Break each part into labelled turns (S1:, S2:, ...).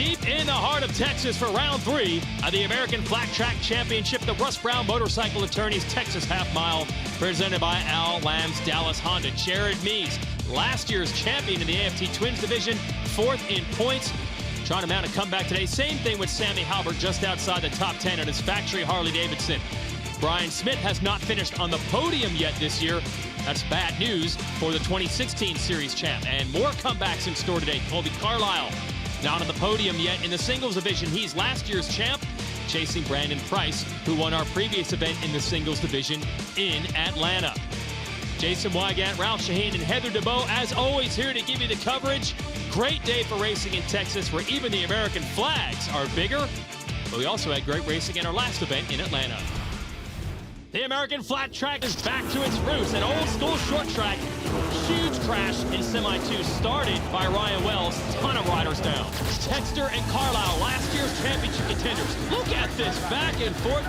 S1: Deep in the heart of Texas for round 3 of the American Flat Track Championship, the Russ Brown Motorcycle Attorneys Texas Half Mile, presented by Al Lamb's Dallas Honda. Jared Mees, last year's champion in the AFT Twins Division, 4th in points, trying to mount a comeback today. Same thing with Sammy Halbert, just outside the top 10 at his factory Harley-Davidson. Brian Smith has not finished on the podium yet this year. That's bad news for the 2016 Series champ. And more comebacks in store today. Colby Carlisle not on the podium yet in the singles division. He's last year's champ, chasing Brandon Price, who won our previous event in the singles division in Atlanta. Jason Wygant, Ralph Shaheen, and Heather DeBoe, as always, here to give you the coverage. Great day for racing in Texas, where even the American flags are bigger. But we also had great racing in our last event in Atlanta. The American Flat Track is back to its roots. An old school short track. Huge crash in Semi-2 started by Ryan Wells. Ton of riders down. Texter and Carlisle, last year's championship contenders. Look at this back and forth.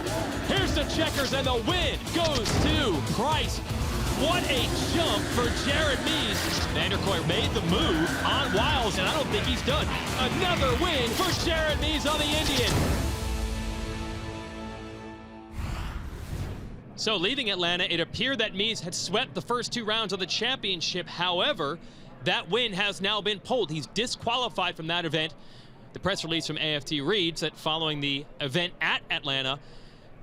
S1: Here's the checkers, and the win goes to Price. What a jump for Jared Mees. Vanderkoy made the move on Wiles, and I don't think he's done. Another win for Jared Mees on the Indian. So leaving Atlanta, it appeared that Mees had swept the first 2 rounds of the championship. However, that win has now been pulled. He's disqualified from that event. The press release from AFT reads that following the event at Atlanta,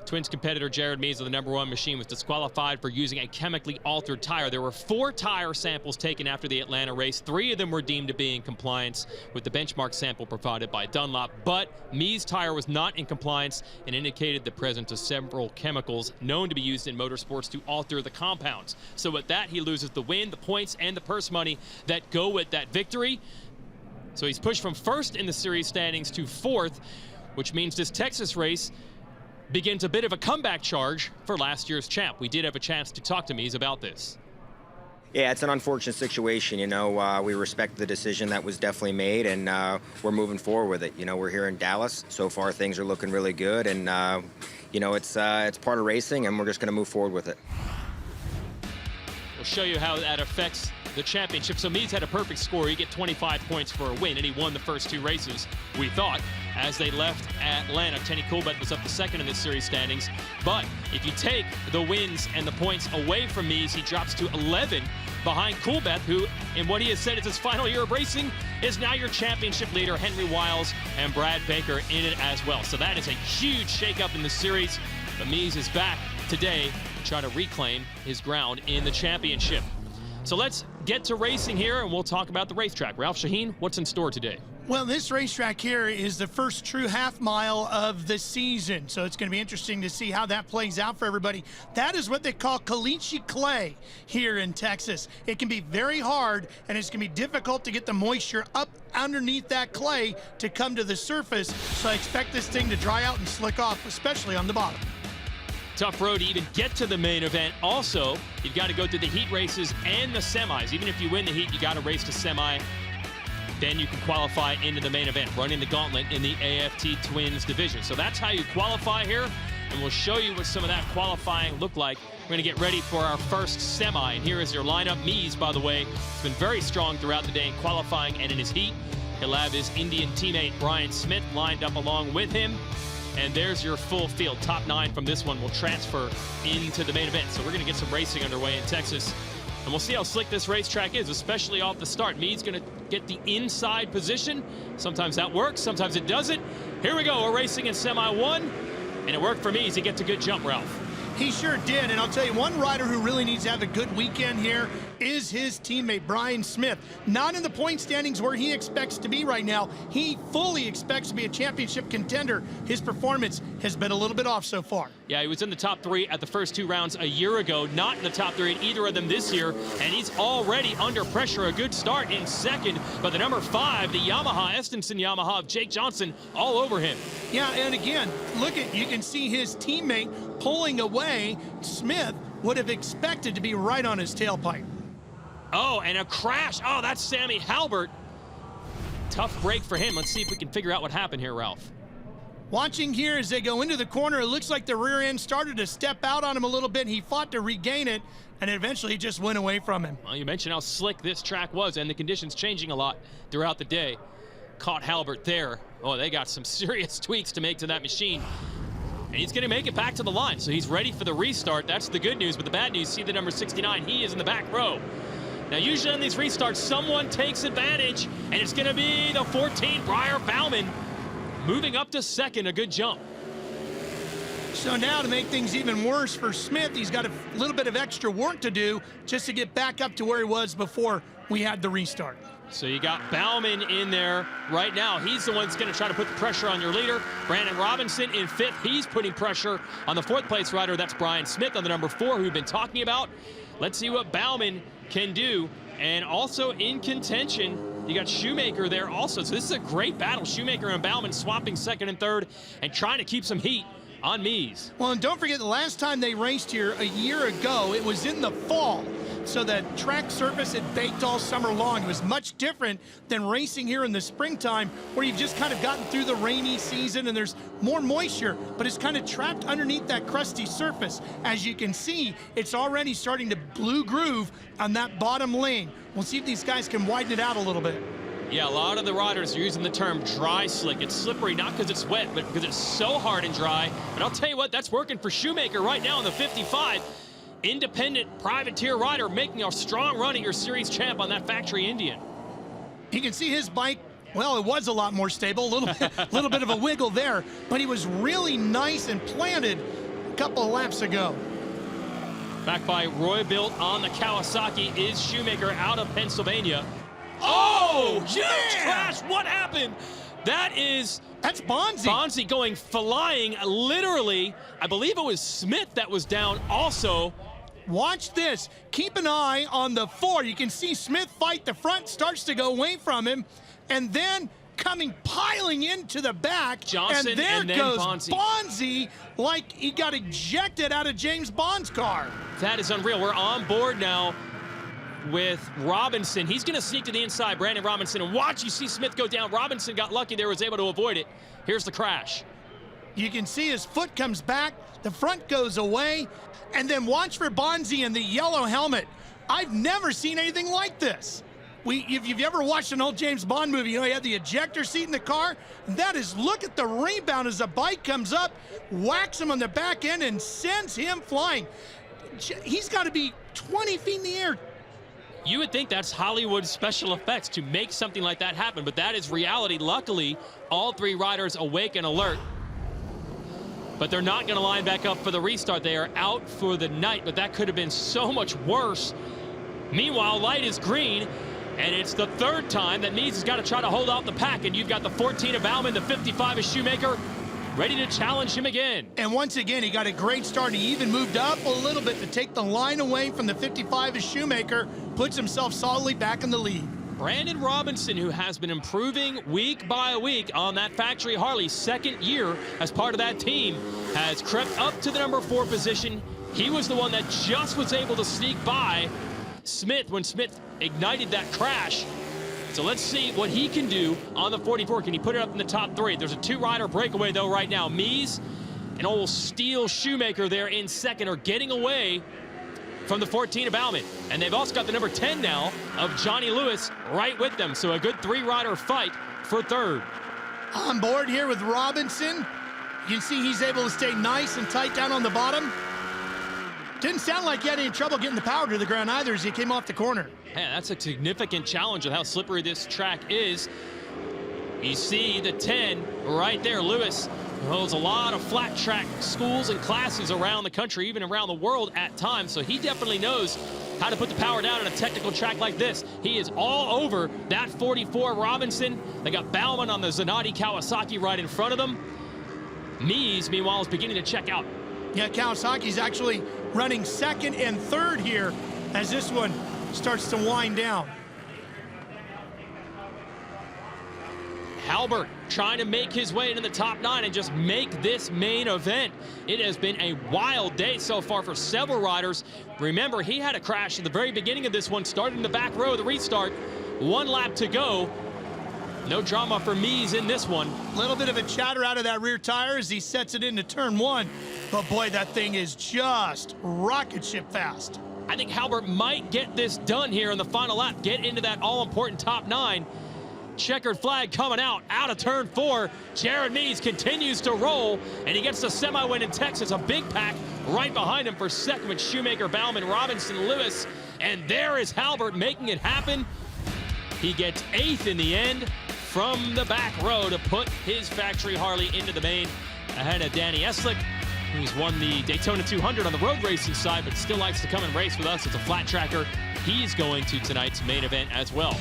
S1: Twins competitor Jared Mees of the #1 machine was disqualified for using a chemically altered tire. There were 4 tire samples taken after the Atlanta race. 3 of them were deemed to be in compliance with the benchmark sample provided by Dunlop, but Mees' tire was not in compliance and indicated the presence of several chemicals known to be used in motorsports to alter the compounds. So with that, he loses the win, the points, and the purse money that go with that victory. So he's pushed from 1st in the series standings to 4th, which means this Texas race begins a bit of a comeback charge for last year's champ. We did have a chance to talk to Mees about this.
S2: Yeah, it's an unfortunate situation. You know, we respect the decision that was definitely made, and we're moving forward with it. You know, we're here in Dallas. So far, things are looking really good, and you know, it's part of racing, and we're just going to move forward with it.
S1: We'll show you how that affects the championship. So Mees had a perfect score. He get 25 points for a win, and he won the first 2 races, we thought, as they left Atlanta. Tenny Coolbet was up to 2nd in this series standings. But if you take the wins and the points away from Mees, he drops to 11 behind Coolbet, who, in what he has said is his final year of racing, is now your championship leader. Henry Wiles and Brad Baker in it as well. So that is a huge shakeup in the series. But Mees is back today to try to reclaim his ground in the championship. So let's get to racing here, and we'll talk about the racetrack. Ralph Shaheen, what's in store today?
S3: Well, this racetrack here is the first true half mile of the season, so it's going to be interesting to see how that plays out for everybody. That is what they call caliche clay here in Texas. It can be very hard, and it's going to be difficult to get the moisture up underneath that clay to come to the surface, so I expect this thing to dry out and slick off, especially on the bottom.
S1: Tough road to even get to the main event. Also, you've got to go through the heat races and the semis. Even if you win the heat, you got to race to semi. Then you can qualify into the main event, running the gauntlet in the AFT Twins division. So that's how you qualify here, and we'll show you what some of that qualifying looked like. We're going to get ready for our first semi, and here is your lineup. Mees, by the way, has been very strong throughout the day in qualifying and in his heat. He'll have his Indian teammate Brian Smith lined up along with him. And there's your full field. Top 9 from this one will transfer into the main event. So we're going to get some racing underway in Texas. And we'll see how slick this racetrack is, especially off the start. Mead's going to get the inside position. Sometimes that works, sometimes it doesn't. Here we go, we're racing in Semi-1. And it worked for Mead. He gets a good jump, Ralph.
S3: He sure did, and I'll tell you, one rider who really needs to have a good weekend here is his teammate, Brian Smith. Not in the point standings where he expects to be right now. He fully expects to be a championship contender. His performance has been a little bit off so far.
S1: Yeah, he was in the top 3 at the first 2 rounds a year ago, not in the top 3 at either of them this year, and he's already under pressure. A good start in 2nd, but the number 5, the Yamaha, Estenson Yamaha of Jake Johnson, all over him.
S3: Yeah, and again, look at, you can see his teammate pulling away. Smith would have expected to be right on his tailpipe.
S1: Oh, and a crash. Oh, that's Sammy Halbert. Tough break for him. Let's see if we can figure out what happened here, Ralph.
S3: Watching here as they go into the corner, it looks like the rear end started to step out on him a little bit. He fought to regain it, and eventually just went away from him.
S1: Well, you mentioned how slick this track was, and the conditions changing a lot throughout the day. caught Halbert there. Oh, they got some serious tweaks to make to that machine. And he's going to make it back to the line, so he's ready for the restart. That's the good news, but the bad news, see the number 69, he is in the back row. Now, usually on these restarts, someone takes advantage, and it's going to be the 14, Briar Bauman, moving up to second, a good jump.
S3: So now to make things even worse for Smith, he's got a little bit of extra work to do just to get back up to where he was before we had the restart.
S1: So you got Bauman in there right now. He's the one that's going to try to put the pressure on your leader. Brandon Robinson in fifth. He's putting pressure on the fourth place rider. That's Brian Smith on the number 4, who we've been talking about. Let's see what Bauman can do. And also in contention, you got Shoemaker there also. So this is a great battle. Shoemaker and Bauman swapping second and third and trying to keep some heat on Mies.
S3: Well, and don't forget, the last time they raced here a year ago, it was in the fall. So the track surface had baked all summer long. It was much different than racing here in the springtime, where you've just kind of gotten through the rainy season and there's more moisture, but it's kind of trapped underneath that crusty surface. As you can see, it's already starting to blue groove on that bottom lane. We'll see if these guys can widen it out a little bit.
S1: Yeah, a lot of the riders are using the term dry slick. It's slippery, not because it's wet, but because it's so hard and dry. But I'll tell you what, that's working for Shoemaker right now in the 55. Independent privateer rider making a strong run at your series champ on that factory Indian.
S3: You can see his bike, well, it was a lot more stable, a little bit of a wiggle there, but he was really nice and planted a couple of laps ago.
S1: Back by Roy Bilt on the Kawasaki is Shoemaker out of Pennsylvania. Oh, huge crash. What happened? That's
S3: Bonzi.
S1: Bonzi going flying, literally. I believe it was Smith that was down also.
S3: Watch this. Keep an eye on the 4. You can see Smith fight the front, starts to go away from him, and then coming piling into the back.
S1: Johnson,
S3: and there
S1: and then
S3: goes
S1: Bonzi
S3: like he got ejected out of James Bond's car.
S1: That is unreal. We're on board now with Robinson. He's going to sneak to the inside, Brandon Robinson, and watch, you see Smith go down. Robinson got lucky there, was able to avoid it. Here's the crash.
S3: You can see his foot comes back, the front goes away, and then watch for Bonzi in the yellow helmet. I've never seen anything like this. If you've ever watched an old James Bond movie, you know he had the ejector seat in the car. That is, look at the rebound as the bike comes up, whacks him on the back end, and sends him flying. He's got to be 20 feet in the air.
S1: You would think that's Hollywood special effects to make something like that happen, but that is reality. Luckily, all 3 riders awake and alert. But they're not going to line back up for the restart. They are out for the night, but that could have been so much worse. Meanwhile, light is green, and it's the 3rd time that Mies has got to try to hold out the pack, and you've got the 14 of Bauman, the 55 of Shoemaker, ready to challenge him again.
S3: And once again, he got a great start. He even moved up a little bit to take the line away from the 55 of Shoemaker, puts himself solidly back in the lead.
S1: Brandon Robinson, who has been improving week by week on that factory Harley, 2nd year as part of that team, has crept up to the number 4 position. He was the one that just was able to sneak by Smith when Smith ignited that crash. So let's see what he can do on the 44. Can he put it up in the top 3? There's a 2-rider breakaway, though, right now. Mies and old Steel Shoemaker there in 2nd are getting away from the 14 of Bauman. And they've also got the number 10 now of Johnny Lewis right with them. So a good 3-rider fight for 3rd.
S3: On board here with Robinson. You can see he's able to stay nice and tight down on the bottom. Didn't sound like he had any trouble getting the power to the ground either as he came off the corner.
S1: Man, that's a significant challenge of how slippery this track is. You see the 10 right there. Lewis holds a lot of flat track schools and classes around the country, even around the world at times, so he definitely knows how to put the power down on a technical track like this. He is all over that 44 Robinson. They got Bauman on the Zanatti Kawasaki right in front of them. Mies, meanwhile, is beginning to check out.
S3: Yeah, Kawasaki's actually running 2nd and 3rd here as this one starts to wind down.
S1: Halbert trying to make his way into the top 9 and just make this main event. It has been a wild day so far for several riders. Remember, he had a crash at the very beginning of this one, started in the back row of the restart. 1 lap to go. No drama for Mies in this one.
S3: A little bit of a chatter out of that rear tire as he sets it into turn 1. But boy, that thing is just rocket ship fast.
S1: I think Halbert might get this done here in the final lap, get into that all-important top 9. checkered flag coming out of turn 4. Jared Mees continues to roll, and he gets the semi-win in Texas. A big pack right behind him for second with Shoemaker, Bauman, Robinson, Lewis. And there is Halbert making it happen. He gets 8th in the end from the back row to put his factory Harley into the main ahead of Danny Eslick, who's won the Daytona 200 on the road racing side, but still likes to come and race with us as a flat tracker. He's going to tonight's main event as well.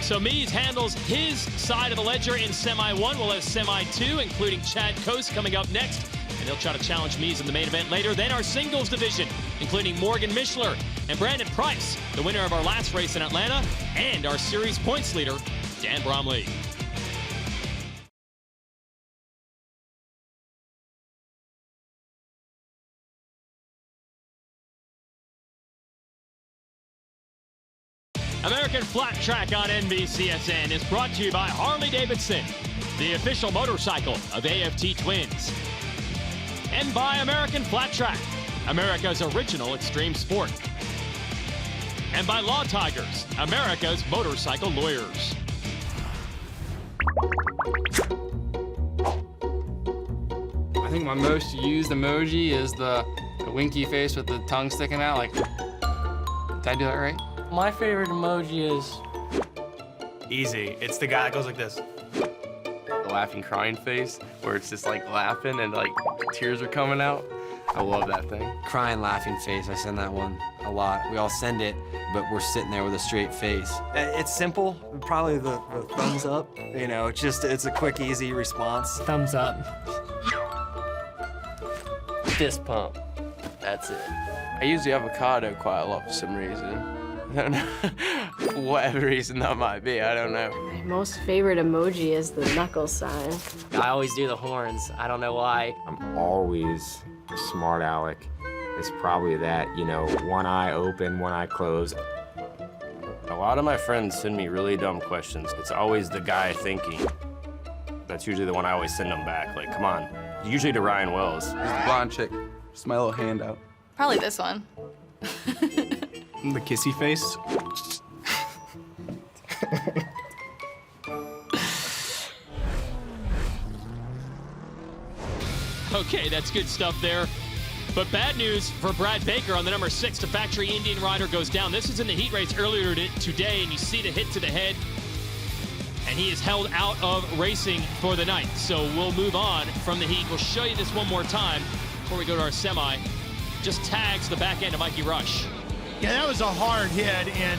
S1: So Mees handles his side of the ledger in Semi 1. We'll have Semi 2, including Chad Coase coming up next. And he'll try to challenge Mees in the main event later. Then our singles division, including Morgan Mishler and Brandon Price, the winner of our last race in Atlanta, and our series points leader, Dan Bromley. American Flat Track on NBCSN is brought to you by Harley-Davidson, the official motorcycle of AFT Twins. And by American Flat Track, America's original extreme sport. And by Law Tigers, America's motorcycle lawyers.
S4: I think my most used emoji is the winky face with the tongue sticking out. Like, did I do that right?
S5: My favorite emoji is...
S6: Easy. It's the guy that goes like this.
S4: The laughing crying face, where it's just like laughing and like tears are coming out. I love that thing.
S7: Crying, laughing face, I send that one a lot. We all send it, but we're sitting there with a straight face. It's simple, probably the thumbs up. You know, it's a quick, easy response.
S5: Thumbs up. Fist pump. That's it.
S4: I use the avocado quite a lot for some reason. I don't know. For whatever reason that might be, I don't know.
S8: My most favorite emoji is the knuckle sign.
S5: I always do the horns. I don't know why.
S9: I'm always a smart aleck. It's probably that, you know, one eye open, one eye closed.
S10: A lot of my friends send me really dumb questions. It's always the guy thinking. That's usually the one I always send them back. Like, come on. Usually to Ryan Wells.
S4: This is the blonde chick. Just my little hand out.
S11: Probably this one.
S6: The kissy face.
S1: Okay, that's good stuff there. But bad news for Brad Baker on the number 6. The factory Indian rider goes down. This is in the heat race earlier today, and you see the hit to the head. And he is held out of racing for the night. So we'll move on from the heat. We'll show you this one more time before we go to our semi. Just tags the back end of Mikey Rush.
S3: Yeah, that was a hard hit, and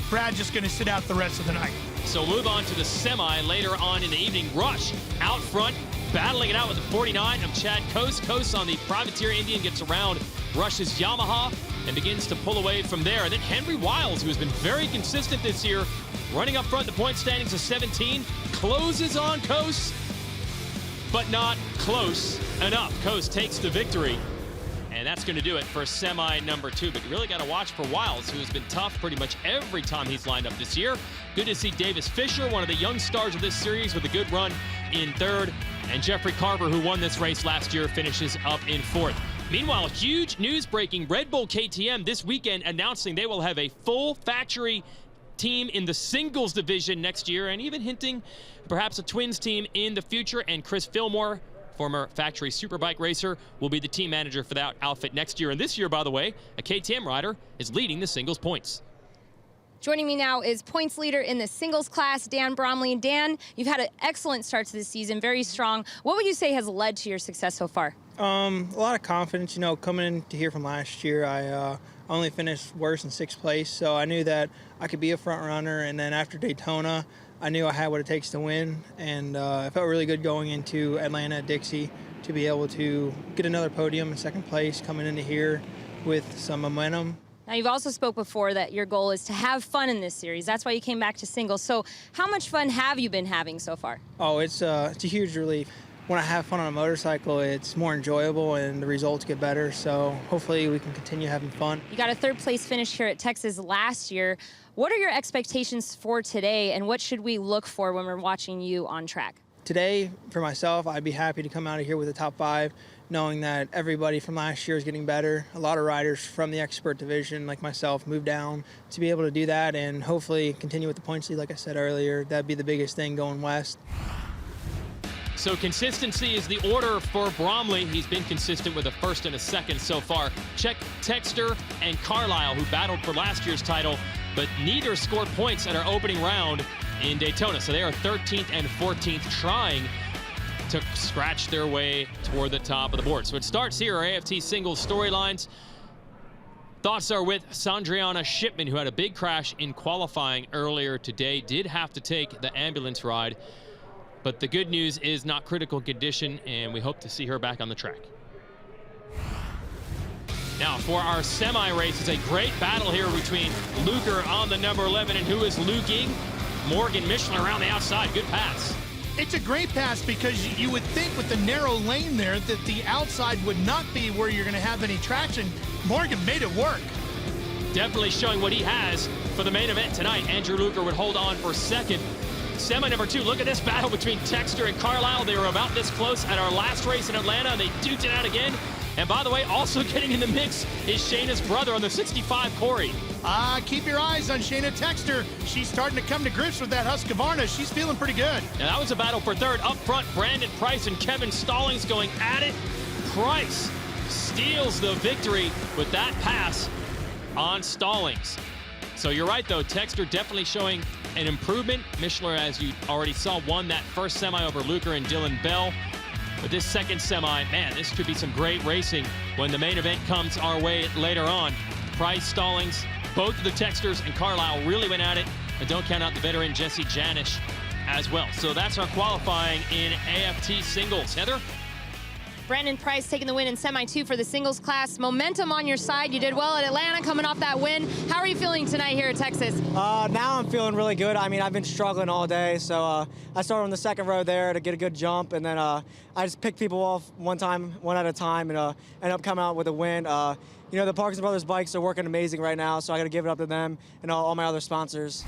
S3: Brad just going to sit out the rest of the night.
S1: So we'll move on to the semi later on in the evening. Rush out front, battling it out with the 49 of Chad Coase. Coase on the Privateer Indian gets around Rush's Yamaha and begins to pull away from there. And then Henry Wiles, who has been very consistent this year, running up front, the point standings of 17, closes on Coase, but not close enough. Coase takes the victory. And that's going to do it for semi number 2. But you really got to watch for Wiles, who has been tough pretty much every time he's lined up this year. Good to see Davis Fisher, one of the young stars of this series, with a good run in 3rd. And Jeffrey Carver, who won this race last year, finishes up in 4th. Meanwhile, huge news breaking. Red Bull KTM this weekend announcing they will have a full factory team in the singles division next year, and even hinting perhaps a twins team in the future. And Chris Fillmore, former factory superbike racer, will be the team manager for that outfit next year. And this year, by the way, a KTM rider is leading the singles points.
S11: Joining me now is points leader in the singles class, Dan Bromley. Dan, you've had an excellent start to the season, very strong. What would you say has led to your success so far?
S12: A lot of confidence. You know, coming into here from last year, I only finished worse in 6th place, so I knew that I could be a front runner. And then after Daytona, I knew I had what it takes to win, and I felt really good going into Atlanta, Dixie, to be able to get another podium in 2nd place coming into here with some momentum.
S11: Now, you've also spoke before that your goal is to have fun in this series. That's why you came back to singles. So how much fun have you been having so far?
S12: Oh, it's a huge relief. When I have fun on a motorcycle, it's more enjoyable and the results get better. So hopefully we can continue having fun.
S11: You got a 3rd place finish here at Texas last year. What are your expectations for today, and what should we look for when we're watching you on track?
S12: Today, for myself, I'd be happy to come out of here with a top 5 knowing that everybody from last year is getting better. A lot of riders from the expert division, like myself, moved down to be able to do that and hopefully continue with the points lead, like I said earlier. That'd be the biggest thing going west.
S1: So consistency is the order for Bromley. He's been consistent with a first and a second so far. Check Texter and Carlisle, who battled for last year's title, but neither scored points at our opening round in Daytona. So they are 13th and 14th, trying to scratch their way toward the top of the board. So it starts here, our AFT singles storylines. Thoughts are with Sandriana Shipman, who had a big crash in qualifying earlier today, did have to take the ambulance ride. But the good news is not critical condition, and we hope to see her back on the track. Now for our semi-race, it's a great battle here between Luker on the number 11 and who is luking. Morgan Michelin around the outside, good pass.
S3: It's a great pass because you would think with the narrow lane there that the outside would not be where you're going to have any traction. Morgan made it work.
S1: Definitely showing what he has for the main event tonight. Andrew Luker would hold on for second. Semi number 2, look at this battle between Texter and Carlisle. They were about this close at our last race in Atlanta, and they duked it out again. And by the way, also getting in the mix is Shayna's brother on the 65, Corey.
S3: Keep your eyes on Shayna Texter. She's starting to come to grips with that Husqvarna. She's feeling pretty good.
S1: Now that was a battle for third. Up front, Brandon Price and Kevin Stallings going at it. Price steals the victory with that pass on Stallings. So you're right, though. Texter definitely showing an improvement. Michelin, as you already saw, won that first semi over Luker and Dylan Bell. But this second semi, man, this could be some great racing when the main event comes our way later on. Price, Stallings, both of the Texters and Carlisle really went at it. And don't count out the veteran Jesse Janish as well. So that's our qualifying in AFT singles. Heather?
S11: Brandon Price taking the win in semi-2 for the singles class. Momentum on your side. You did well at Atlanta coming off that win. How are you feeling tonight here at Texas?
S13: Now I'm feeling really good. I mean, I've been struggling all day, so I started on the second row there to get a good jump, and then I just picked people off one at a time, and ended up coming out with a win. You know, the Parkinson Brothers bikes are working amazing right now, so I got to give it up to them and all my other sponsors.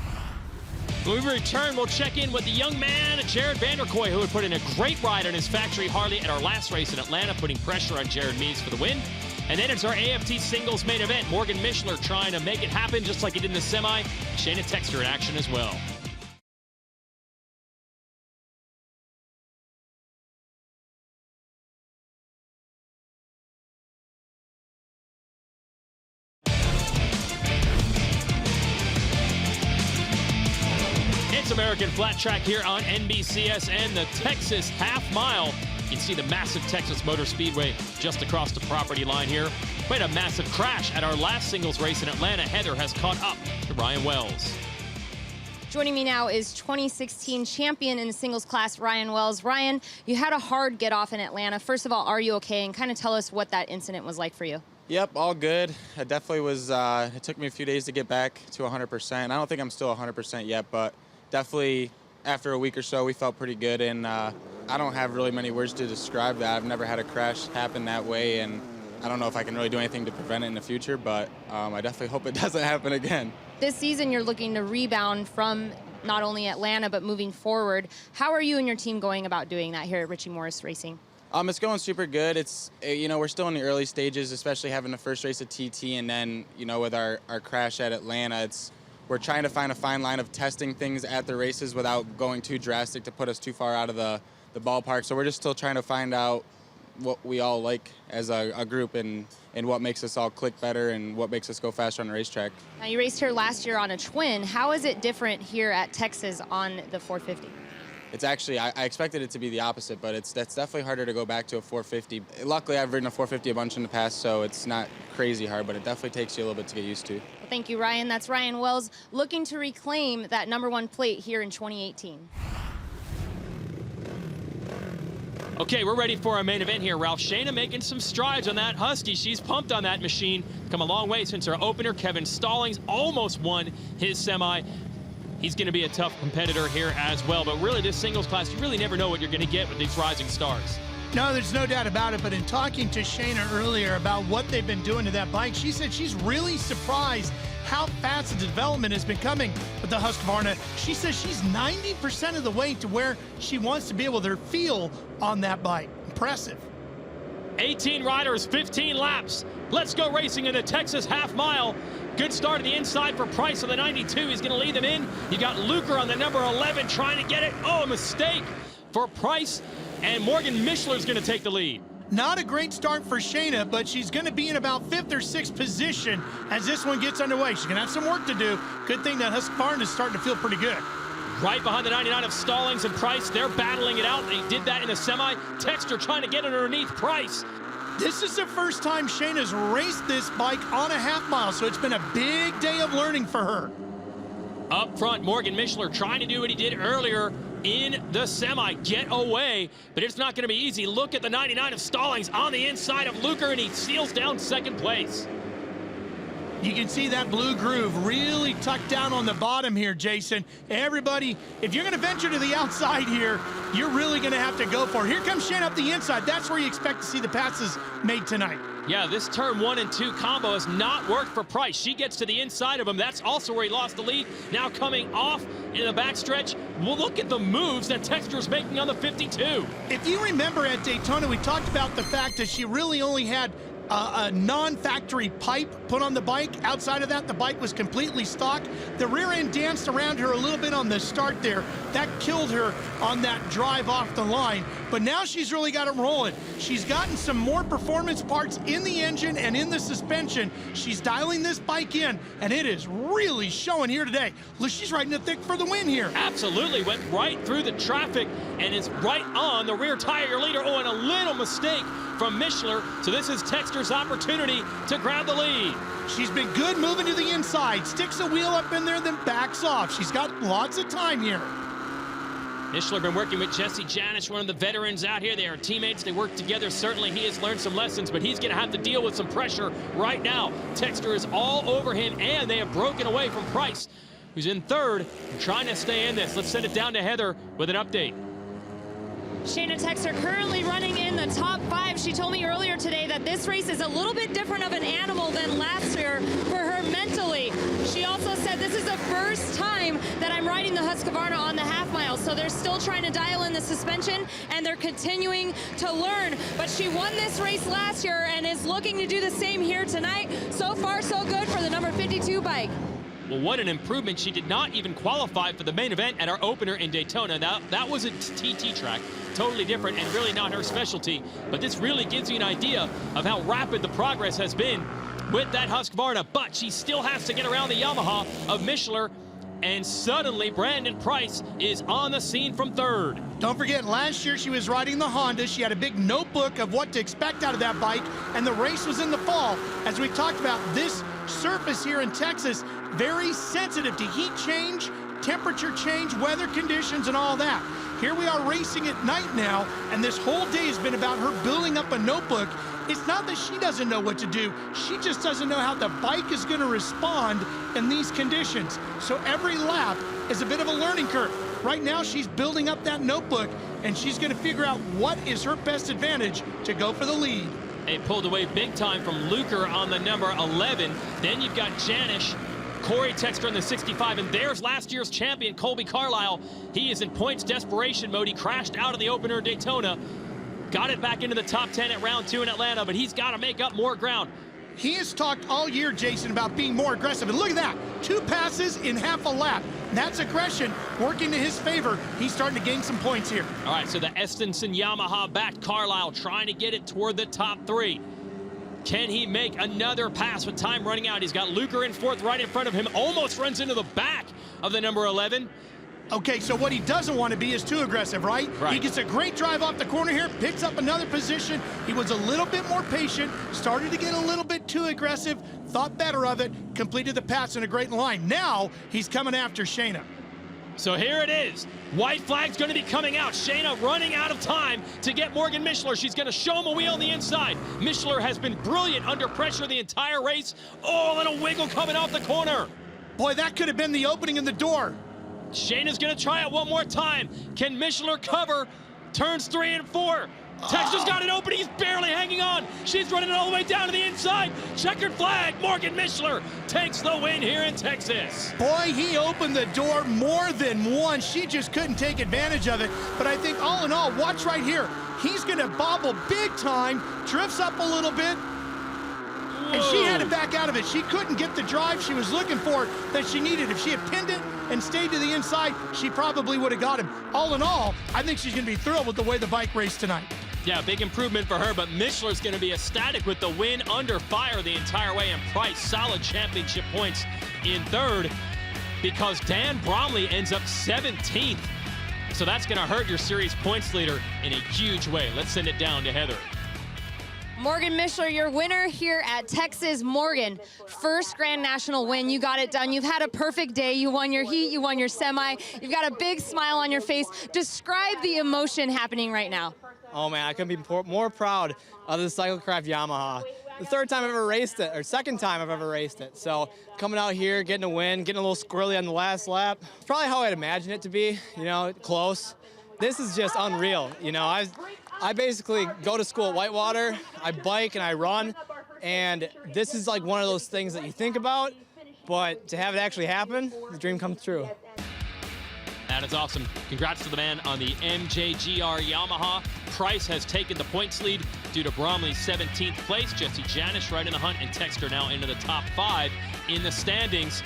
S1: When we return, we'll check in with the young man, Jared Vanderkoy, who had put in a great ride on his factory Harley at our last race in Atlanta, putting pressure on Jared Mees for the win. And then it's our AFT singles main event. Morgan Michelin trying to make it happen just like he did in the semi. Shayna Texter in action as well. It's American Flat Track here on NBCSN, the Texas Half Mile. You can see the massive Texas Motor Speedway just across the property line here. We had a massive crash at our last singles race in Atlanta. Heather has caught up to Ryan Wells.
S11: Joining me now is 2016 champion in the singles class, Ryan Wells. Ryan, you had a hard get off in Atlanta. First of all, are you okay? And kind of tell us what that incident was like for you.
S14: Yep, all good. It definitely was, it took me a few days to get back to 100%. I don't think I'm still 100% yet, but definitely after a week or so, we felt pretty good. And I don't have really many words to describe that. I've never had a crash happen that way, and I don't know if I can really do anything to prevent it in the future, but I definitely hope it doesn't happen again.
S11: This season, you're looking to rebound from not only Atlanta, but moving forward. How are you and your team going about doing that here at Richie Morris Racing?
S14: It's going super good. It's, you know, we're still in the early stages, especially having the first race at TT, and then, you know, with our crash at Atlanta, we're trying to find a fine line of testing things at the races without going too drastic to put us too far out of the ballpark. So we're just still trying to find out what we all like as a group and what makes us all click better and what makes us go faster on the racetrack.
S11: Now, you raced here last year on a twin. How is it different here at Texas on the 450?
S14: It's actually, I expected it to be the opposite, but that's definitely harder to go back to a 450. Luckily, I've ridden a 450 a bunch in the past, so it's not crazy hard, but it definitely takes you a little bit to get used to.
S11: Well, thank you, Ryan. That's Ryan Wells looking to reclaim that #1 plate here in 2018.
S1: Okay, we're ready for our main event here, Ralph. Shayna making some strides on that Husky. She's pumped on that machine. Come a long way since her opener. Kevin Stallings almost won his semi. He's going to be a tough competitor here as well. But really, this singles class, you really never know what you're going to get with these rising stars.
S3: No, there's no doubt about it. But in talking to Shayna earlier about what they've been doing to that bike, she said she's really surprised how fast the development has been coming with the Husqvarna. She says she's 90% of the way to where she wants to be able to feel on that bike. Impressive.
S1: 18 riders, 15 laps. Let's go racing in the Texas half mile. Good start on the inside for Price on the 92. He's going to lead them in. You got Luker on the number 11 trying to get it. Oh, a mistake for Price. And Morgan Mischler's going to take the lead.
S3: Not a great start for Shayna, but she's going to be in about 5th or 6th position as this one gets underway. She's going to have some work to do. Good thing that Husqvarna is starting to feel pretty good.
S1: Right behind the 99 of Stallings and Price. They're battling it out. They did that in the semi. Texter trying to get it underneath Price.
S3: This is the first time Shayna's raced this bike on a half mile, so it's been a big day of learning for her.
S1: Up front, Morgan Mischler trying to do what he did earlier in the semi, get away, but it's not going to be easy. Look at the 99 of Stallings on the inside of Luker, and he seals down 2nd place.
S3: You can see that blue groove really tucked down on the bottom here, Jason. Everybody, if you're going to venture to the outside here, you're really going to have to go for it. Here comes Shane up the inside. That's where you expect to see the passes made tonight.
S1: Yeah, this turn 1 and 2 combo has not worked for Price. She gets to the inside of him. That's also where he lost the lead. Now coming off in the backstretch. Well, look at the moves that Texter's making on the 52.
S3: If you remember at Daytona, we talked about the fact that she really only had a non-factory pipe put on the bike. Outside of that, the bike was completely stock. The rear end danced around her a little bit on the start there. That killed her on that drive off the line. But now she's really got it rolling. She's gotten some more performance parts in the engine and in the suspension. She's dialing this bike in, and it is really showing here today. Look, she's riding the thick for the win here.
S1: Absolutely, went right through the traffic and is right on the rear tire leader. Oh, and a little mistake from Mischler. So this is Texter's opportunity to grab the lead.
S3: She's been good moving to the inside. Sticks a wheel up in there, then backs off. She's got lots of time here.
S1: Mischler been working with Jesse Janisch, one of the veterans out here. They are teammates. They work together. Certainly he has learned some lessons, but he's going to have to deal with some pressure right now. Texter is all over him, and they have broken away from Price, who's in 3rd and trying to stay in this. Let's send it down to Heather with an update.
S11: Shayna Texter currently running in the top 5. She told me earlier today that this race is a little bit different of an animal than last year for her mentally. She also said this is the first time that I'm riding the Husqvarna on the half mile, so they're still trying to dial in the suspension and they're continuing to learn. But she won this race last year and is looking to do the same here tonight. So far, so good for the number 52 bike.
S1: Well, what an improvement. She did not even qualify for the main event at our opener in Daytona. That was a TT track, totally different and really not her specialty. But this really gives you an idea of how rapid the progress has been with that Husqvarna. But she still has to get around the Yamaha of Mischler. And suddenly, Brandon Price is on the scene from 3rd.
S3: Don't forget, last year she was riding the Honda. She had a big notebook of what to expect out of that bike, and the race was in the fall. As we talked about, this surface here in Texas, very sensitive to heat change, temperature change, weather conditions, and all that. Here we are racing at night now, and this whole day has been about her building up a notebook. It's not that she doesn't know what to do. She just doesn't know how the bike is going to respond in these conditions. So every lap is a bit of a learning curve. Right now, she's building up that notebook, and she's going to figure out what is her best advantage to go for the lead.
S1: They pulled away big time from Luker on the number 11. Then you've got Janisch, Corey Texter in the 65, and there's last year's champion, Colby Carlisle. He is in points desperation mode. He crashed out of the opener Daytona. Got it back into the top 10 at round 2 in Atlanta, but he's got to make up more ground.
S3: He has talked all year, Jason, about being more aggressive. And look at that, 2 passes in half a lap. That's aggression working to his favor. He's starting to gain some points here.
S1: All right, so the Estenson Yamaha back. Carlisle trying to get it toward the top 3. Can he make another pass with time running out? He's got Luker in 4th right in front of him. Almost runs into the back of the number 11.
S3: Okay, so what he doesn't want to be is too aggressive, right? He gets a great drive off the corner here, picks up another position. He was a little bit more patient, started to get a little bit too aggressive, thought better of it, completed the pass in a great line. Now he's coming after Shayna.
S1: So here it is. White flag's going to be coming out. Shayna running out of time to get Morgan Mischler. She's going to show him a wheel on the inside. Mischler has been brilliant under pressure the entire race. Oh, a little wiggle coming off the corner.
S3: Boy, that could have been the opening in the door.
S1: Shayna's going to try it one more time. Can Mischler cover turns 3 and 4? Texter's got an opening. He's barely hanging on. She's running it all the way down to the inside. Checkered flag. Morgan Mischler takes the win here in Texas.
S3: Boy, he opened the door more than once. She just couldn't take advantage of it. But I think all in all, watch right here. He's going to bobble big time, drifts up a little bit, and she had to back out of it. She couldn't get the drive she was looking for that she needed. If she had pinned it and stayed to the inside, she probably would have got him. All in all, I think she's going to be thrilled with the way the bike raced tonight.
S1: Yeah, big improvement for her, but Mishler's going to be ecstatic with the win under fire the entire way, and Price solid championship points in third because Dan Bromley ends up 17th. So that's going to hurt your series points leader in a huge way. Let's send it down to Heather.
S11: Morgan Mishler, your winner here at Texas. Morgan, first Grand National win. You got it done. You've had a perfect day. You won your heat, you won your semi. You've got a big smile on your face. Describe the emotion happening right now.
S13: Oh man, I couldn't be more proud of the Cyclecraft Yamaha. The third time I've ever raced it, or second time I've ever raced it. So coming out here, getting a win, getting a little squirrely on the last lap. It's probably how I'd imagine it to be, you know, close. This is just unreal. You know, I basically go to school at Whitewater, I bike and I run, and this is like one of those things that you think about, but to have it actually happen, the dream comes true.
S1: That is awesome. Congrats to the man on the MJGR Yamaha. Price has taken the points lead due to Bromley's 17th place. Jesse Janish right in the hunt, and Texter now into the top 5 in the standings.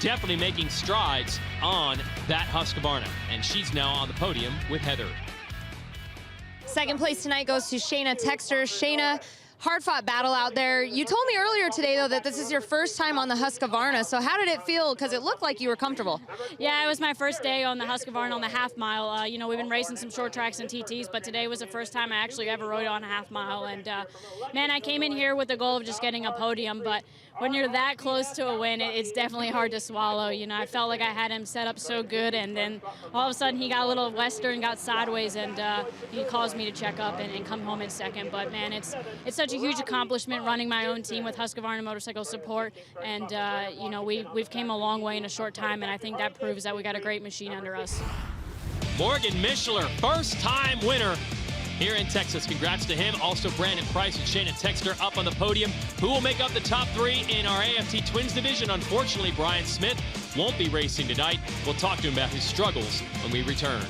S1: Definitely making strides on that Husqvarna, and she's now on the podium with Heather.
S11: Second place tonight goes to Shayna Texter. Shayna, hard-fought battle out there. You told me earlier today, though, that this is your first time on the Husqvarna. So how did it feel? Because it looked like you were comfortable.
S15: Yeah, it was my first day on the Husqvarna on the half mile. You know, we've been racing some short tracks and TTs, but today was the first time I actually ever rode on a half mile. And, man, I came in here with the goal of just getting a podium, but when you're that close to a win, it's definitely hard to swallow. You know, I felt like I had him set up so good, and then all of a sudden he got a little western, got sideways, and he caused me to check up and come home in second. But, man, it's such a huge accomplishment running my own team with Husqvarna Motorcycle Support, and, you know, we've came a long way in a short time, and I think that proves that we got a great machine under us.
S1: Morgan Mishler, first-time winner here in Texas. Congrats to him. Also, Brandon Price and Shayna Texter up on the podium. Who will make up the top 3 in our AFT Twins division? Unfortunately, Brian Smith won't be racing tonight. We'll talk to him about his struggles when we return.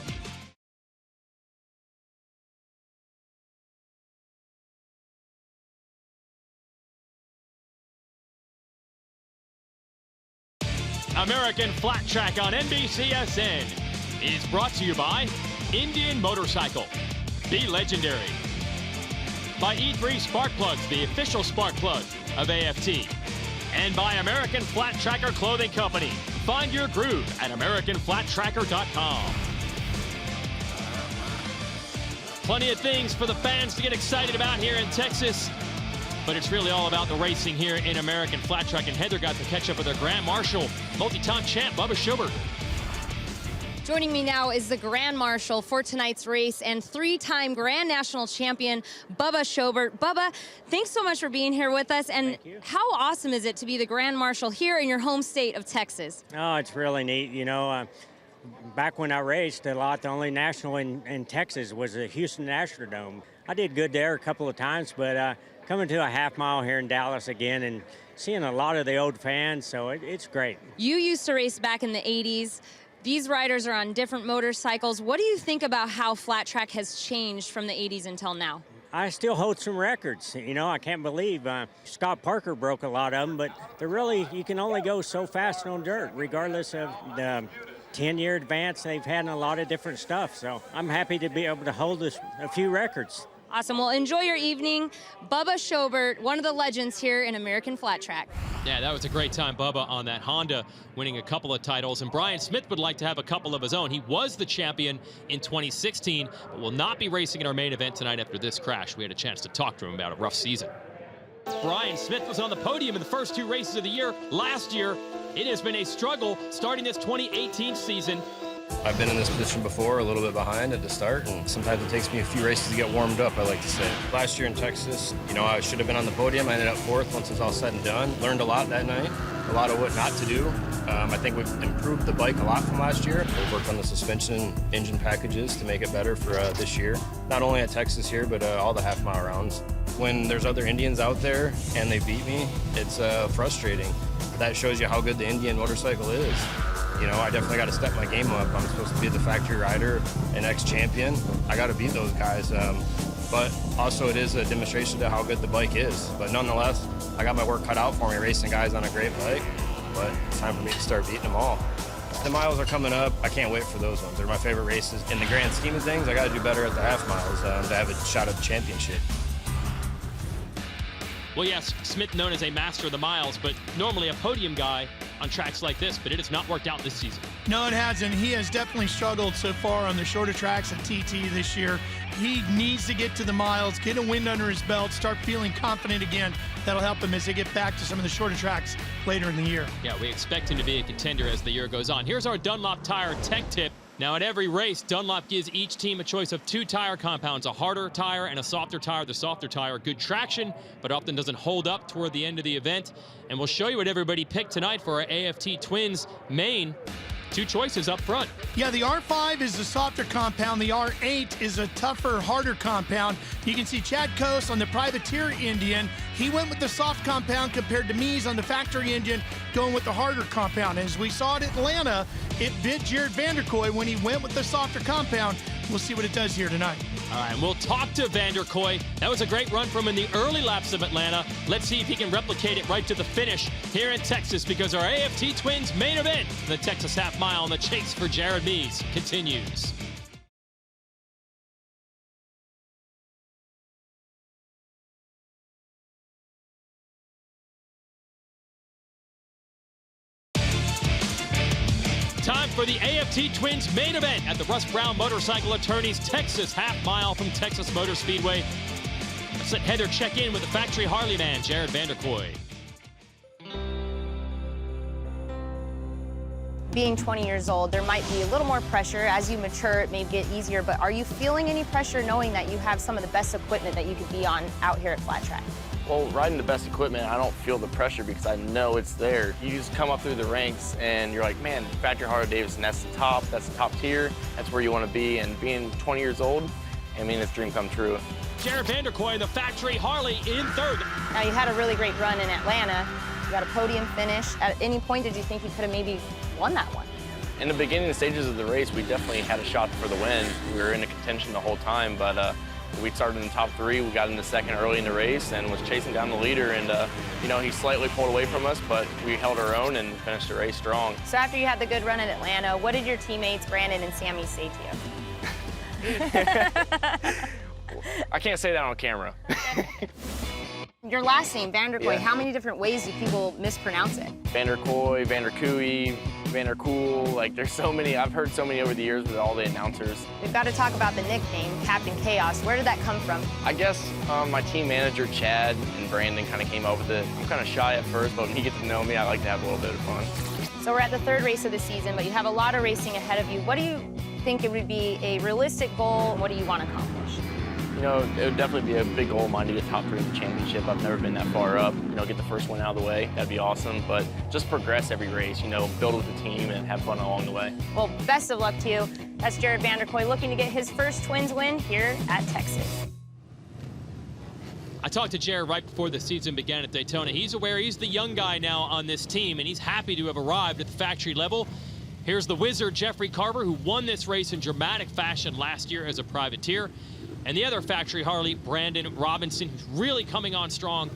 S1: American Flat Track on NBCSN is brought to you by Indian Motorcycle. Be legendary. By E3 Spark Plugs, the official spark plug of AFT. And by American Flat Tracker Clothing Company. Find your groove at AmericanFlatTracker.com. Plenty of things for the fans to get excited about here in Texas, but it's really all about the racing here in American Flat Track. And Heather got to catch up with her Grand Marshal, multi-time champ, Bubba Schobert.
S11: Joining me now is the Grand Marshal for tonight's race and 3-time Grand National Champion, Bubba Schobert. Bubba, thanks so much for being here with us. And how awesome is it to be the Grand Marshal here in your home state of Texas?
S16: Oh, it's really neat. You know, back when I raced a lot, the only national in Texas was the Houston Astrodome. I did good there a couple of times, but coming to a half mile here in Dallas again and seeing a lot of the old fans, so it's great.
S11: You used to race back in the 80s. These riders are on different motorcycles. What do you think about how flat track has changed from the 80s until now?
S16: I still hold some records. You know, I can't believe Scott Parker broke a lot of them, but they're really, you can only go so fast on dirt, regardless of the 10-year advance they've had in a lot of different stuff. So I'm happy to be able to hold a few records.
S11: Awesome. Well, enjoy your evening. Bubba Schobert, one of the legends here in American Flat Track.
S1: Yeah, that was a great time, Bubba, on that Honda, winning a couple of titles. And Brian Smith would like to have a couple of his own. He was the champion in 2016, but will not be racing in our main event tonight after this crash. We had a chance to talk to him about a rough season. Brian Smith was on the podium in the first 2 races of the year. Last year, it has been a struggle starting this 2018 season.
S10: I've been in this position before, a little bit behind at the start, and sometimes it takes me a few races to get warmed up, I like to say. Last year in Texas, you know, I should have been on the podium. I ended up 4th once it's all said and done. Learned a lot that night, a lot of what not to do. I think we've improved the bike a lot from last year. We've worked on the suspension and engine packages to make it better for this year. Not only at Texas here, but all the half-mile rounds. When there's other Indians out there and they beat me, it's frustrating. That shows you how good the Indian motorcycle is. You know, I definitely got to step my game up. I'm supposed to be the factory rider, an ex-champion. I got to beat those guys. But also it is a demonstration to how good the bike is. But nonetheless, I got my work cut out for me racing guys on a great bike. But it's time for me to start beating them all. The miles are coming up. I can't wait for those ones. They're my favorite races. In the grand scheme of things, I got to do better at the half miles to have a shot at the championship.
S1: Well, yes, Smith known as a master of the miles, but normally a podium guy on tracks like this, but it has not worked out this season.
S3: No, it hasn't. He has definitely struggled so far on the shorter tracks at TT this year. He needs to get to the miles, get a wind under his belt, start feeling confident again. That'll help him as they get back to some of the shorter tracks later in the year.
S1: Yeah, we expect him to be a contender as the year goes on. Here's our Dunlop tire tech tip. Now, at every race, Dunlop gives each team a choice of 2 tire compounds, a harder tire and a softer tire. The softer tire, good traction, but often doesn't hold up toward the end of the event. And we'll show you what everybody picked tonight for our AFT Twins main. 2 choices up front.
S3: Yeah, the R5 is the softer compound. The R8 is a tougher, harder compound. You can see Chad Coase on the Privateer Indian. He went with the soft compound compared to Mies on the factory engine, going with the harder compound. As we saw at Atlanta, it bit Jared Vanderkooi when he went with the softer compound. We'll see what it does here tonight.
S1: All right, and we'll talk to Vanderkooi. That was a great run from him in the early laps of Atlanta. Let's see if he can replicate it right to the finish here in Texas, because our AFT Twins main event, the Texas Half Mile, and the chase for Jared Mies continues. Time for the AFT Twins main event at the Russ Brown Motorcycle Attorneys Texas Half Mile from Texas Motor Speedway. Let's let Heather check in with the factory Harley man, Jared Vanderkooi.
S17: Being 20 years old, there might be a little more pressure. As you mature, it may get easier, but are you feeling any pressure knowing that you have some of the best equipment that you could be on out here at Flat Track?
S18: Well, riding the best equipment, I don't feel the pressure because I know it's there. You just come up through the ranks and you're like, man, factory Harley-Davidson, that's the top tier, that's where you want to be. And being 20 years old, I mean, it's a dream come true.
S1: Jared Vanderkooi, the factory Harley, in third.
S17: Now, you had a really great run in Atlanta. You got a podium finish. At any point, did you think you could have maybe won that one?
S18: In the beginning stages of the race, we definitely had a shot for the win. We were in a contention the whole time, but we started in the top 3. We got in the second early in the race and was chasing down the leader. And, you know, he slightly pulled away from us, but we held our own and finished the race strong.
S17: So after you had the good run in Atlanta, what did your teammates, Brandon and Sammy, say to you?
S18: I can't say that on camera.
S17: Your last name, Vanderkooi,
S18: Yeah.
S17: how many different ways do people mispronounce it?
S18: Vanderkooi, Vanderkooi, Vanderkool, like there's so many. I've heard so many over the years with all the announcers.
S17: We've got to talk about the nickname, Captain Chaos. Where did that come from?
S18: I guess my team manager, Chad, and Brandon kind of came up with it. I'm kind of shy at first, but when you get to know me, I like to have a little bit of fun.
S17: So we're at the 3rd race of the season, but you have a lot of racing ahead of you. What do you think it would be a realistic goal? What do you want to accomplish?
S18: You know, it would definitely be a big goal of mine to get top 3 in the championship. I've never been that far up. You know, get the first one out of the way. That'd be awesome. But just progress every race, you know, build with the team and have fun along the way.
S17: Well, best of luck to you. That's Jared Vanderkooi looking to get his first Twins win here at Texas.
S1: I talked to Jared right before the season began at Daytona. He's aware he's the young guy now on this team, and he's happy to have arrived at the factory level. Here's the wizard, Jeffrey Carver, who won this race in dramatic fashion last year as a privateer. And the other factory Harley, Brandon Robinson, who's really coming on strong.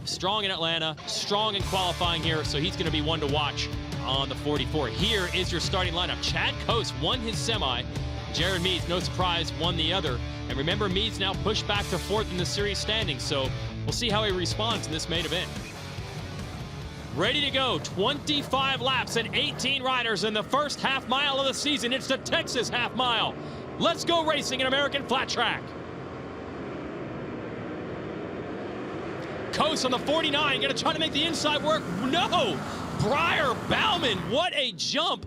S1: Strong in Atlanta, strong in qualifying here, so he's going to be one to watch on the 44. Here is your starting lineup. Chad Coase won his semi. Jared Mies, no surprise, won the other. And remember, Mies now pushed back to 4th in the series standings, so we'll see how he responds in this main event. Ready to go, 25 laps and 18 riders in the first half mile of the season. It's the Texas Half Mile. Let's go racing in American Flat Track. Coase on the 49, gonna try to make the inside work. No! Briar Bauman, what a jump.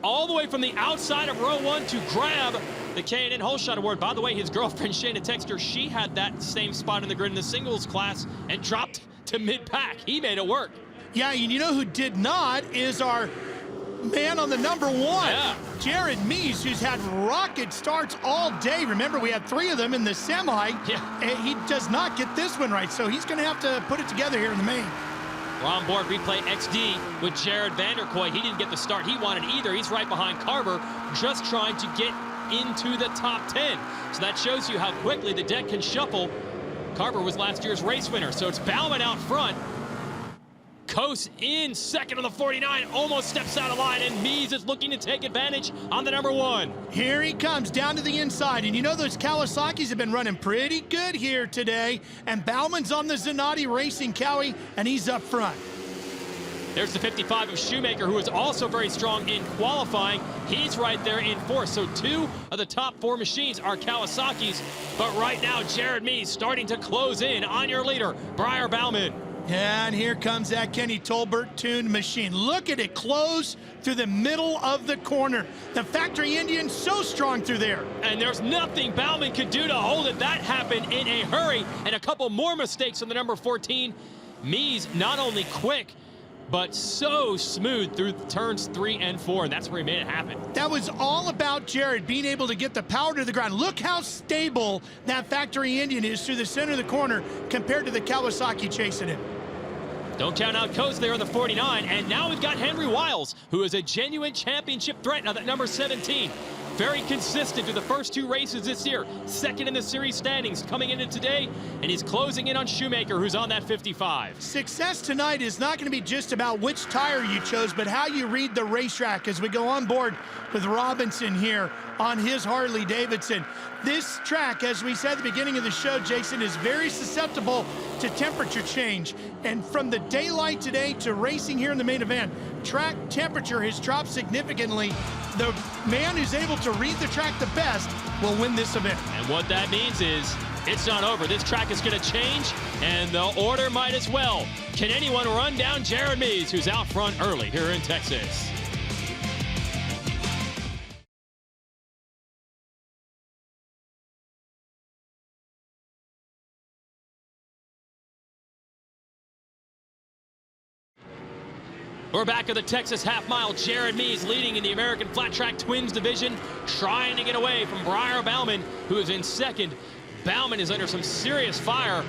S1: All the way from the outside of row 1 to grab the K&N Holeshot Award. By the way, his girlfriend, Shayna Texter, she had that same spot in the grid in the singles class and dropped to mid-pack. He made it work.
S3: Yeah, and you know who did not is our man on the number 1, Jared Mies, who's had rocket starts all day. Remember, we had 3 of them in the semi. Yeah. And he does not get this one right, so he's going to have to put it together here in the main.
S1: We're on board replay XD with Jared Vanderkoy. He didn't get the start he wanted either. He's right behind Carver, just trying to get into the top 10. So that shows you how quickly the deck can shuffle. Carver was last year's race winner, so it's Bauman out front. Coase in second on the 49, almost steps out of line, and Mees is looking to take advantage on the number 1.
S3: Here he comes down to the inside, and you know those Kawasaki's have been running pretty good here today, and Bauman's on the Zanatti Racing Cowie, and he's up front.
S1: There's the 55 of Shoemaker, who is also very strong in qualifying. He's right there in 4th. So 2 of the top 4 machines are Kawasaki's. But right now, Jared Mees starting to close in on your leader, Briar Bauman.
S3: And here comes that Kenny Tolbert tuned machine. Look at it close through the middle of the corner. The Factory Indian so strong through there.
S1: And there's nothing Bauman could do to hold it. That happened in a hurry, and a couple more mistakes on the number 14. Mees not only quick, but so smooth through turns 3 and 4, and that's where he made it happen.
S3: That was all about Jared being able to get the power to the ground. Look how stable that Factory Indian is through the center of the corner compared to the Kawasaki chasing him.
S1: Don't count out Coase there on the 49, and now we've got Henry Wiles, who is a genuine championship threat. Now that number 17, very consistent through the first 2 races this year. Second in the series standings coming into today, and he's closing in on Shoemaker, who's on that 55.
S3: Success tonight is not going to be just about which tire you chose, but how you read the racetrack as we go on board with Robinson here on his Harley-Davidson. This track, as we said at the beginning of the show, Jason, is very susceptible to temperature change. And from the daylight today to racing here in the main event, track temperature has dropped significantly. The man who's able to read the track the best will win this event.
S1: And what that means is it's not over. This track is going to change, and the order might as well. Can anyone run down Jared Mees, who's out front early here in Texas? We're back at the Texas half mile. Jared Mees leading in the American Flat Track Twins division, trying to get away from Briar Bauman, who is in second. Bauman is under some serious fire,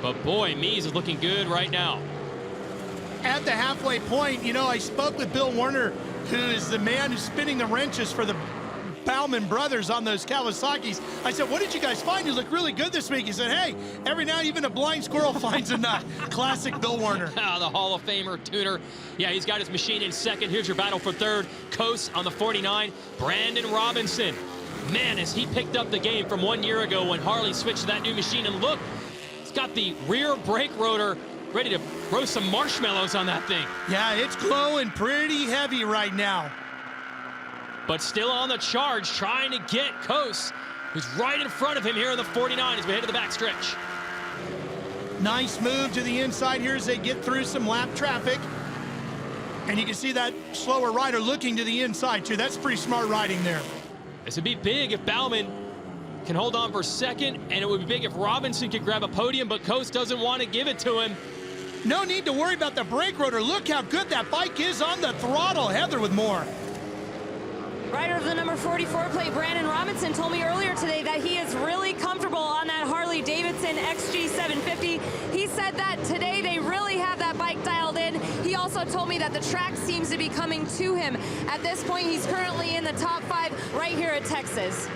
S1: but boy, Mees is looking good right now.
S3: At the halfway point, you know, I spoke with Bill Warner, who is the man who's spinning the wrenches for the Bauman brothers on those Kawasaki's. I said, what did you guys find? You look really good this week. He said, hey, every now even a blind squirrel finds a nut. Classic Bill Warner.
S1: The Hall of Famer tuner. Yeah, he's got his machine in second. Here's your battle for third. Coase on the 49. Brandon Robinson. Man, has he picked up the game from 1 year ago when Harley switched to that new machine. And look, he's got the rear brake rotor ready to roast some marshmallows on that thing.
S3: Yeah, it's glowing pretty heavy right now.
S1: But still on the charge, trying to get Coase, who's right in front of him here in the 49 as we head to the back stretch.
S3: Nice move to the inside here as they get through some lap traffic. And you can see that slower rider looking to the inside, too. That's pretty smart riding there.
S1: This would be big if Bauman can hold on for second, and it would be big if Robinson could grab a podium, but Coase doesn't want to give it to him.
S3: No need to worry about the brake rotor. Look how good that bike is on the throttle. Heather with more.
S11: Rider of the number 44 plate, Brandon Robinson, told me earlier today that he is really comfortable on that Harley-Davidson XG750. He said that today they really have that bike dialed in. He also told me that the track seems to be coming to him. At this point, he's currently in the top 5 right here at Texas.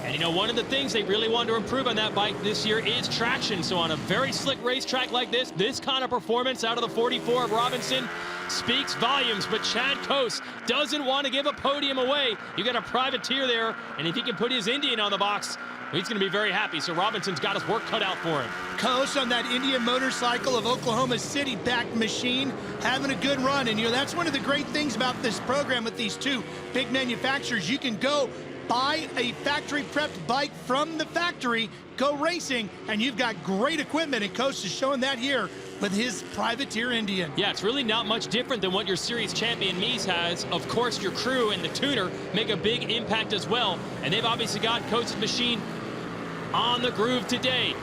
S1: And you know, one of the things they really wanted to improve on that bike this year is traction. So on a very slick racetrack like this kind of performance out of the 44 of Robinson speaks volumes. But Chad Coase doesn't want to give a podium away. You got a privateer there, and if he can put his Indian on the box, he's going to be very happy. So Robinson's got his work cut out for him.
S3: Coase on that Indian motorcycle of Oklahoma City back machine, having a good run. And you know, that's one of the great things about this program with these two big manufacturers. You can go buy a factory prepped bike from the factory, go racing, and you've got great equipment, and Coase is showing that here with his privateer Indian.
S1: Yeah, it's really not much different than what your series champion Mees has. Of course, your crew and the tuner make a big impact as well, and they've obviously got Coase's machine on the groove today.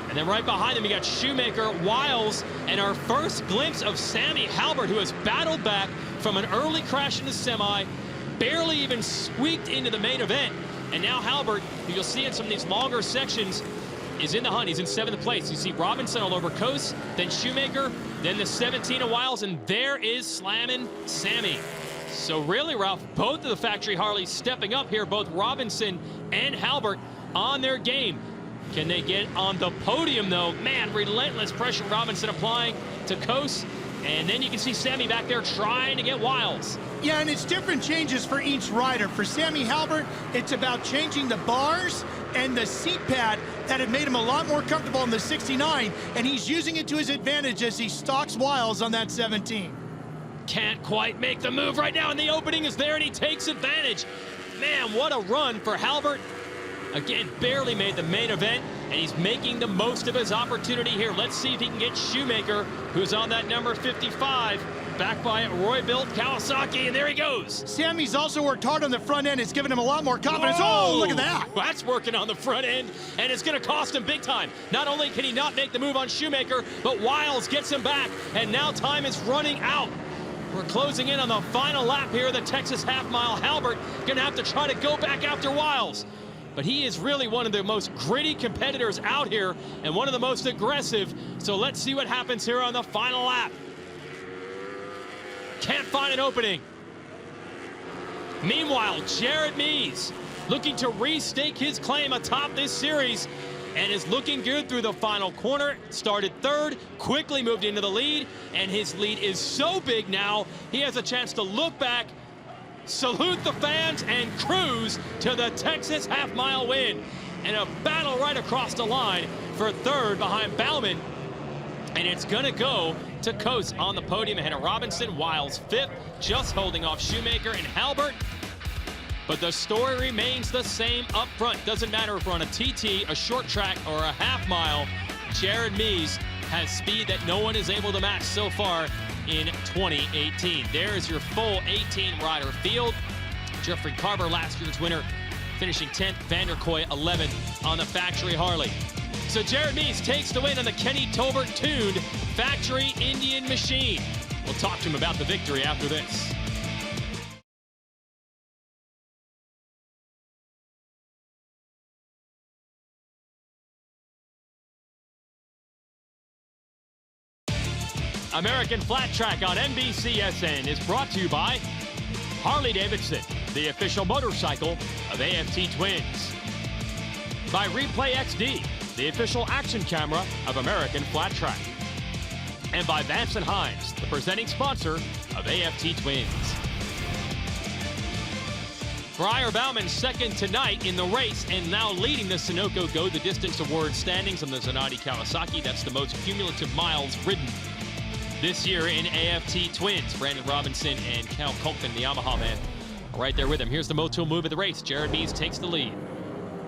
S1: And then right behind them, you got Shoemaker, Wiles, and our first glimpse of Sammy Halbert, who has battled back from an early crash in the semi, barely even squeaked into the main event. And now Halbert, who you'll see in some of these longer sections, is in the hunt. He's in 7th place. You see Robinson all over Coase, then Shoemaker, then the 17 of Wiles, and there is slamming Sammy. So really, Ralph, both of the factory Harleys stepping up here, both Robinson and Halbert on their game. Can they get on the podium, though? Man, relentless pressure Robinson applying to Coase. And then you can see Sammy back there trying to get Wiles.
S3: Yeah, and it's different changes for each rider. For Sammy Halbert, it's about changing the bars and the seat pad that have made him a lot more comfortable in the 69, and he's using it to his advantage as he stalks Wiles on that 17.
S1: Can't quite make the move right now, and the opening is there, and he takes advantage. Man, what a run for Halbert. Again, barely made the main event, and he's making the most of his opportunity here. Let's see if he can get Shoemaker, who's on that number 55, back by Roy-Built Kawasaki, and there he goes.
S3: Sammy's also worked hard on the front end. It's given him a lot more confidence.
S1: Whoa!
S3: Oh, look at that.
S1: That's working on the front end, and it's going to cost him big time. Not only can he not make the move on Shoemaker, but Wiles gets him back, and now time is running out. We're closing in on the final lap here of the Texas half mile. Halbert going to have to try to go back after Wiles. But he is really one of the most gritty competitors out here and one of the most aggressive. So let's see what happens here on the final lap. Can't find an opening. Meanwhile, Jared Mees looking to restake his claim atop this series and is looking good through the final corner. Started 3rd, quickly moved into the lead, and his lead is so big now, he has a chance to look back, salute the fans, and cruise to the Texas half-mile win. And a battle right across the line for 3rd behind Bauman. And it's going to go to Coase on the podium ahead of Robinson. Wiles 5th, just holding off Shoemaker and Halbert. But the story remains the same up front. Doesn't matter if we're on a TT, a short track, or a half mile. Jared Mees has speed that no one is able to match so far in 2018. There's your full 18 rider field. Jeffrey Carver, last year's winner, finishing 10th. Vanderkoy 11th on the factory Harley. So Jared Mees takes the win on the Kenny Tolbert tuned factory Indian machine. We'll talk to him about the victory after this. American Flat Track on NBCSN is brought to you by Harley-Davidson, the official motorcycle of AFT Twins. By Replay XD, the official action camera of American Flat Track. And by Vance & Hines, the presenting sponsor of AFT Twins. Briar Bauman 2nd tonight in the race and now leading the Sunoco Go the Distance Award standings on the Zanardi Kawasaki. That's the most cumulative miles ridden this year in AFT Twins. Brandon Robinson and Cal Colton, the Yamaha man, right there with him. Here's the Motul move of the race. Jared Mees takes the lead.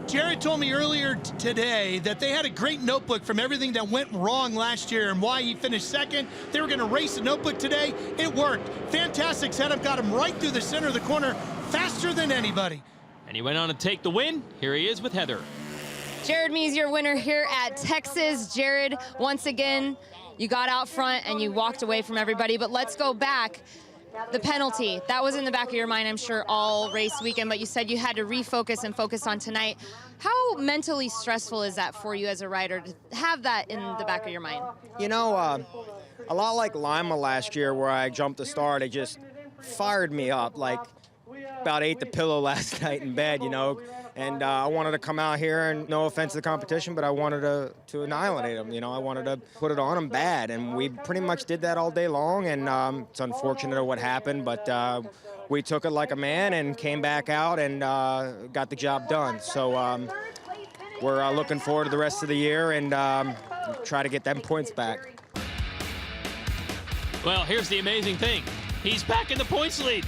S3: Jared told me earlier today that they had a great notebook from everything that went wrong last year and why he finished 2nd. They were going to race the notebook today. It worked. Fantastic setup. Got him right through the center of the corner, faster than anybody.
S1: And he went on to take the win. Here he is with Heather.
S17: Jared Mees, your winner here at Texas. Jared, once again, you got out front and you walked away from everybody, but let's go back. The penalty, that was in the back of your mind, I'm sure, all race weekend, but you said you had to refocus and focus on tonight. How mentally stressful is that for you as a rider to have that in the back of your mind?
S2: You know, a lot like Lima last year where I jumped the start, it just fired me up. Like, about ate the pillow last night in bed, you know. And I wanted to come out here, and no offense to the competition, but I wanted to annihilate them. You know, I wanted to put it on them bad, and we pretty much did that all day long. And it's unfortunate what happened, but we took it like a man and came back out and got the job done. So we're looking forward to the rest of the year and try to get them points back.
S1: Well, here's the amazing thing. He's back in the points lead.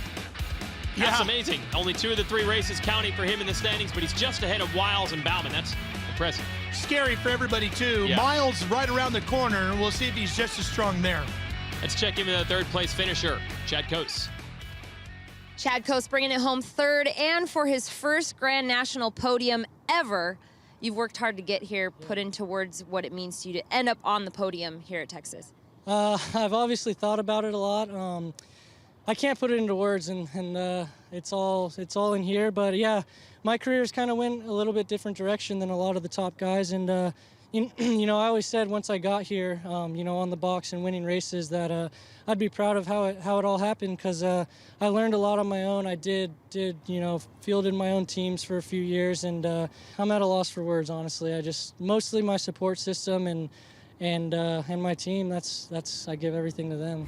S1: That's amazing. Only 2 of the 3 races counting for him in the standings, but he's just ahead of Wiles and Bauman. That's impressive.
S3: Scary for everybody, too.
S1: Yeah.
S3: Miles right around the corner. We'll see if he's just as strong there.
S1: Let's check in with the 3rd place finisher, Chad Coase.
S17: Chad Coase bringing it home 3rd and for his first Grand National podium ever. You've worked hard to get here, put into words what it means to you to end up on the podium here at Texas.
S19: I've obviously thought about it a lot. I can't put it into words, and it's all in here. But yeah, my career's kind of went a little bit different direction than a lot of the top guys, and you know, I always said once I got here, you know, on the box and winning races, that I'd be proud of how it all happened, because I learned a lot on my own. I did you know, fielded my own teams for a few years, and I'm at a loss for words, honestly. I just mostly my support system and my team. That's I give everything to them.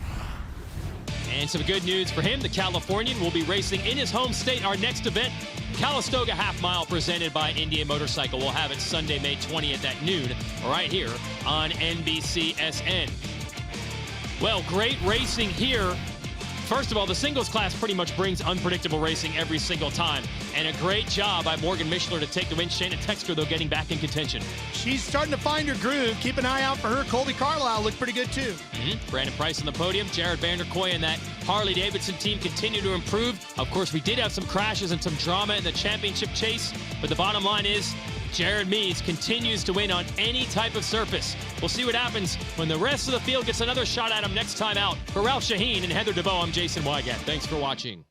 S1: And some good news for him. The Californian will be racing in his home state. Our next event, Calistoga Half Mile, presented by Indian Motorcycle. We'll have it Sunday, May 20th at noon, right here on NBCSN. Well, great racing here. First of all, the singles class pretty much brings unpredictable racing every single time. And a great job by Morgan Mishler to take the win. Shayna Texter, though, getting back in contention.
S3: She's starting to find her groove. Keep an eye out for her. Colby Carlisle looked pretty good, too.
S1: Brandon Price on the podium. Jared Vanderkoy and that Harley-Davidson team continue to improve. Of course, we did have some crashes and some drama in the championship chase, but the bottom line is Jared Mees continues to win on any type of surface. We'll see what happens when the rest of the field gets another shot at him next time out. For Ralph Shaheen and Heather DeVoe, I'm Jason Wygant. Thanks for watching.